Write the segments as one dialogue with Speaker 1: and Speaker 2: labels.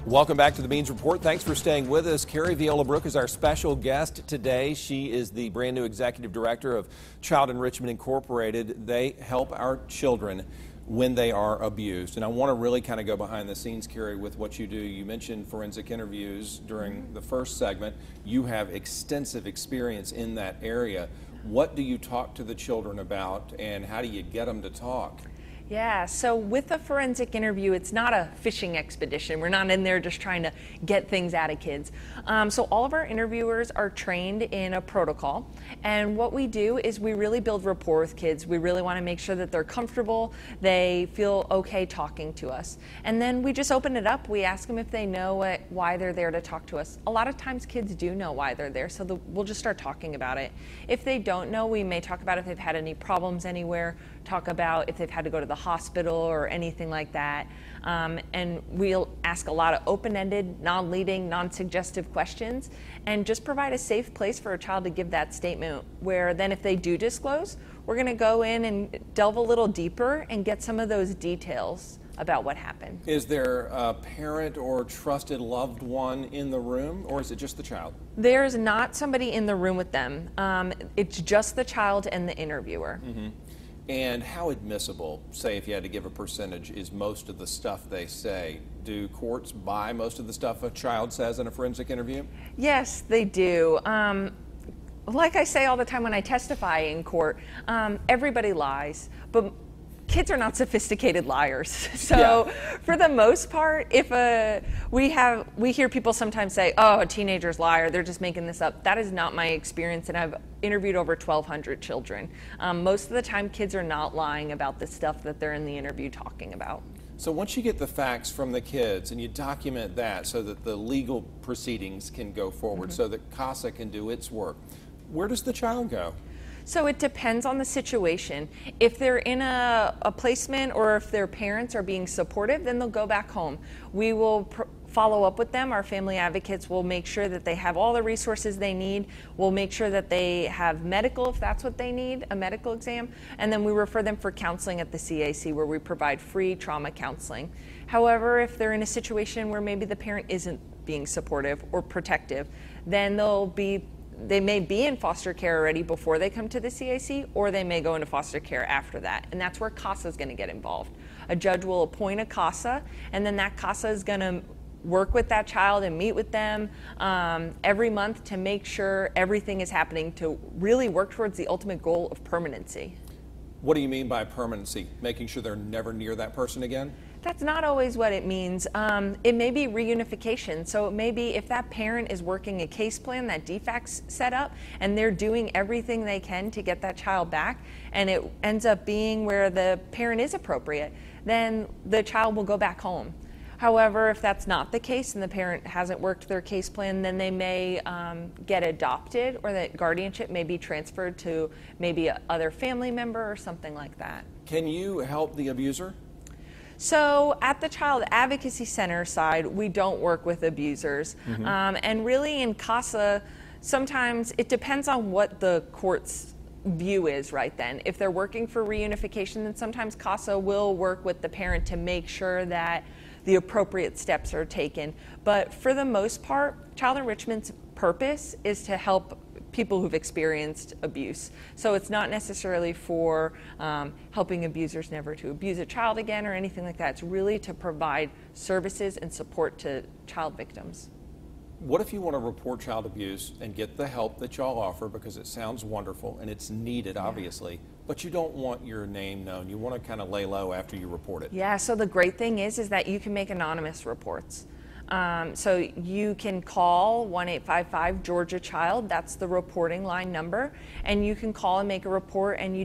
Speaker 1: Welcome back to the Means Report. Thanks for staying with us. Carrie Viola-Brooke is our special guest today. She is the brand new executive director of Child Enrichment Incorporated. They help our children when they are abused. And I want to really kind of go behind the scenes, Carrie, with what you do. You mentioned forensic interviews during the first segment. You have extensive experience in that area. What do you talk to the children about, and how do you get them to talk?
Speaker 2: Yeah, so with a forensic interview, it's not a fishing expedition. We're not in there just trying to get things out of kids. So all of our interviewers are trained in a protocol. And what we do is we really build rapport with kids. We really want to make sure that they're comfortable, they feel okay talking to us. And then we just open it up. We ask them if they know why they're there to talk to us. A lot of times kids do know why they're there, so we'll just start talking about it. If they don't know, we may talk about if they've had any problems anywhere, talk about if they've had to go to the hospital or anything like that. And we'll ask a lot of open-ended, non-leading, non-suggestive questions and just provide a safe place for a child to give that statement, where then if they do disclose, we're going to go in and delve a little deeper and get some of those details about what happened.
Speaker 1: Is there a parent or trusted loved one in the room, or is it just the child?
Speaker 2: There's not somebody in the room with them. It's just the child and the interviewer.
Speaker 1: Mm-hmm. And how admissible, say if you had to give a percentage, is most of the stuff they say? Do courts buy most of the stuff a child says in a forensic interview?
Speaker 2: Yes, they do. Like I say all the time when I testify in court, everybody lies, but kids are not sophisticated liars. So for the most part, if we hear people sometimes say, oh, a teenager's liar, they're just making this up. That is not my experience, and I've interviewed over 1,200 children. Most of the time, kids are not lying about the stuff that they're in the interview talking about.
Speaker 1: So once you get the facts from the kids and you document that so that the legal proceedings can go forward, so that CASA can do its work, where does the child go?
Speaker 2: So it depends on the situation. If they're in a placement or if their parents are being supportive, then they'll go back home. We will follow up with them. Our family advocates will make sure that they have all the resources they need. We'll make sure that they have medical, if that's what they need, a medical exam. And then we refer them for counseling at the CAC, where we provide free trauma counseling. However, if they're in a situation where maybe the parent isn't being supportive or protective, then they may be in foster care already before they come to the CAC, or they may go into foster care after that. And that's where CASA is going to get involved. A judge will appoint a CASA, and then that CASA is going to work with that child and meet with them every month to make sure everything is happening to really work towards the ultimate goal of permanency.
Speaker 1: What do you mean by permanency? Making sure they're never near that person again?
Speaker 2: That's not always what it means. It may be reunification. So it may be if that parent is working a case plan that DFAC's set up and they're doing everything they can to get that child back, and it ends up being where the parent is appropriate, then the child will go back home. However, if that's not the case and the parent hasn't worked their case plan, then they may get adopted, or that guardianship may be transferred to maybe a other family member or something like that.
Speaker 1: Can you help the abuser?
Speaker 2: So at the Child Advocacy Center side, we don't work with abusers. And really in CASA, sometimes it depends on what the court's view is right then. If they're working for reunification, then sometimes CASA will work with the parent to make sure that the appropriate steps are taken. But for the most part, child enrichment's purpose is to help people who've experienced abuse. So it's not necessarily for helping abusers never to abuse a child again or anything like that. It's really to provide services and support to child victims.
Speaker 1: What if you want to report child abuse and get the help that y'all offer, because it sounds wonderful and it's needed, obviously, but you don't want your name known? You want to kind of lay low after you report it.
Speaker 2: Yeah, so the great thing is that you can make anonymous reports. So you can call 1-855-GEORGIA-CHILD, that's the reporting line number, and you can call and make a report, and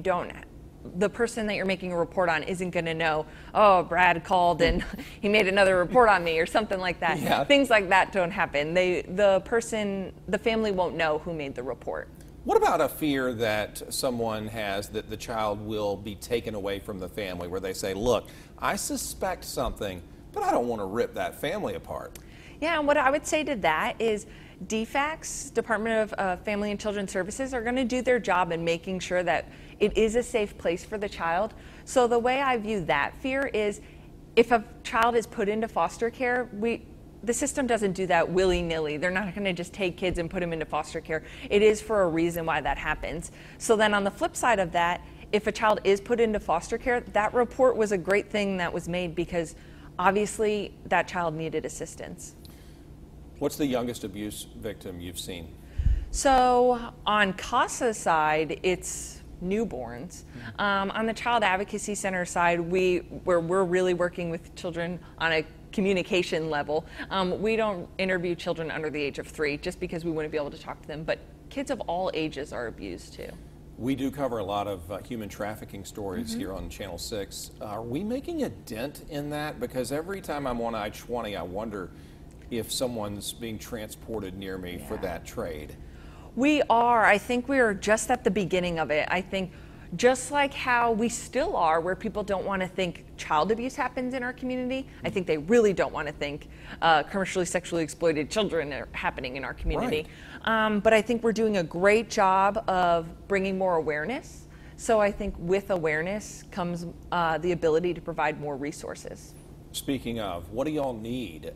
Speaker 2: the person that you're making a report on isn't going to know, oh, Brad called and he made another report on me or something like that.
Speaker 1: Yeah.
Speaker 2: Things like that don't happen. The family won't know who made the report.
Speaker 1: What about a fear that someone has that the child will be taken away from the family, where they say, look, I suspect something, but I don't want to rip that family apart?
Speaker 2: Yeah, and what I would say to that is DFACS, Department of Family and Children Services, are going to do their job in making sure that it is a safe place for the child. So the way I view that fear is, if a child is put into foster care, the system doesn't do that willy-nilly. They're not going to just take kids and put them into foster care. It is for a reason why that happens. So then on the flip side of that, if a child is put into foster care, that report was a great thing that was made because obviously that child needed assistance.
Speaker 1: What's the youngest abuse victim you've seen?
Speaker 2: So on CASA's side, it's newborns. On the Child Advocacy Center side, where we're really working with children on a communication level, we don't interview children under the age of 3 just because we wouldn't be able to talk to them, but kids of all ages are abused too.
Speaker 1: We do cover a lot of human trafficking stories here on Channel 6. Are we making a dent in that? Because every time I'm on I-20, I wonder if someone's being transported near me for that trade.
Speaker 2: We are. I think we are just at the beginning of it. I think just like how we still are, where people don't want to think child abuse happens in our community, I think they really don't want to think commercially sexually exploited children are happening in our community. Right. But I think we're doing a great job of bringing more awareness. So I think with awareness comes the ability to provide more resources.
Speaker 1: Speaking of, what do y'all need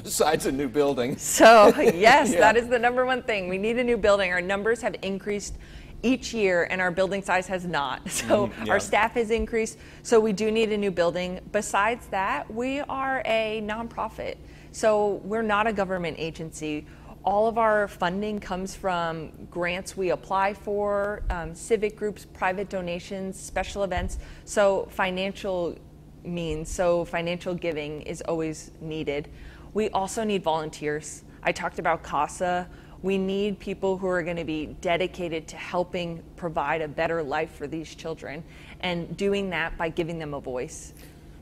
Speaker 1: besides a new building?
Speaker 2: So yes, that is the number one thing. We need a new building. Our numbers have increased each year and our building size has not. So our staff has increased, so we do need a new building. Besides that, we are a nonprofit. So we're not a government agency. All of our funding comes from grants we apply for, civic groups, private donations, special events. So financial giving is always needed. We also need volunteers. I talked about CASA. We need people who are going to be dedicated to helping provide a better life for these children and doing that by giving them a voice.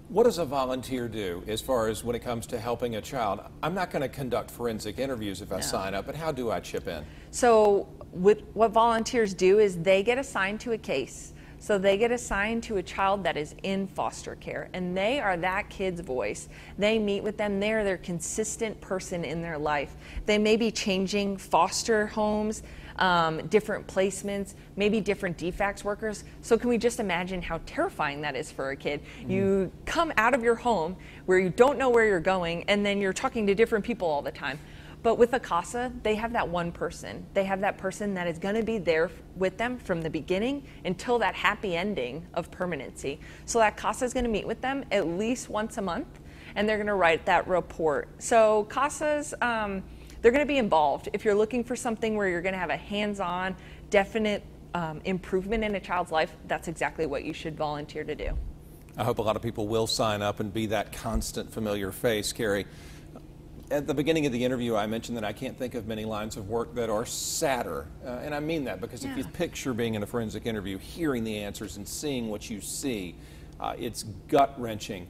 Speaker 1: What does a volunteer do as far as when it comes to helping a child? I'm not going to conduct forensic interviews if I sign up, but how do I chip in?
Speaker 2: So what volunteers do is they get assigned to a case. So they get assigned to a child that is in foster care, and they are that kid's voice. They meet with them. They're their consistent person in their life. They may be changing foster homes, different placements, maybe different DFACS workers. So can we just imagine how terrifying that is for a kid? You come out of your home where you don't know where you're going, and then you're talking to different people all the time. But with a CASA, they have that one person. They have that person that is going to be there with them from the beginning until that happy ending of permanency. So that CASA is going to meet with them at least once a month, and they're going to write that report. So CASAs, they're going to be involved. If you're looking for something where you're going to have a hands-on, definite improvement in a child's life, that's exactly what you should volunteer to do.
Speaker 1: I hope a lot of people will sign up and be that constant familiar face. Carrie, at the beginning of the interview, I mentioned that I can't think of many lines of work that are sadder. And I mean that because if you picture being in a forensic interview, hearing the answers and seeing what you see, it's gut-wrenching.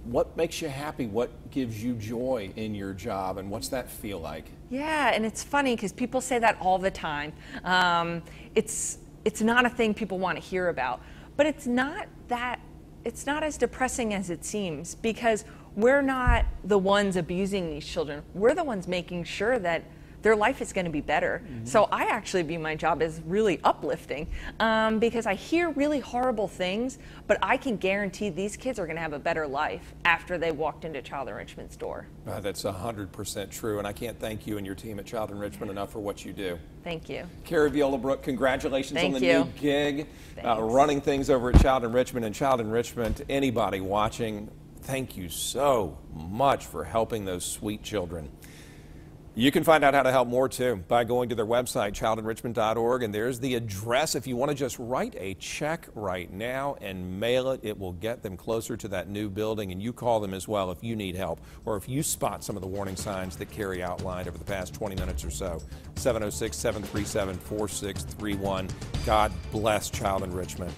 Speaker 1: What makes you happy? What gives you joy in your job? And what's that feel like?
Speaker 2: Yeah, and it's funny because people say that all the time. It's not a thing people want to hear about. But it's not as depressing as it seems, because we're not the ones abusing these children. We're the ones making sure that their life is going to be better. So I actually view my job as really uplifting because I hear really horrible things, but I can guarantee these kids are going to have a better life after they walked into Child Enrichment's door.
Speaker 1: That's 100% true, and I can't thank you and your team at Child Enrichment enough for what you do.
Speaker 2: Thank you.
Speaker 1: Carrie Viola-Brooke, congratulations on the
Speaker 2: new
Speaker 1: gig, running things over at Child Enrichment. And Child Enrichment, anybody watching, thank you so much for helping those sweet children. You can find out how to help more too by going to their website, childenrichment.org, and there's the address. If you want to just write a check right now and mail it, it will get them closer to that new building. And you call them as well if you need help or if you spot some of the warning signs that Carrie outlined over the past 20 minutes or so. 706-737-4631. God bless Child Enrichment.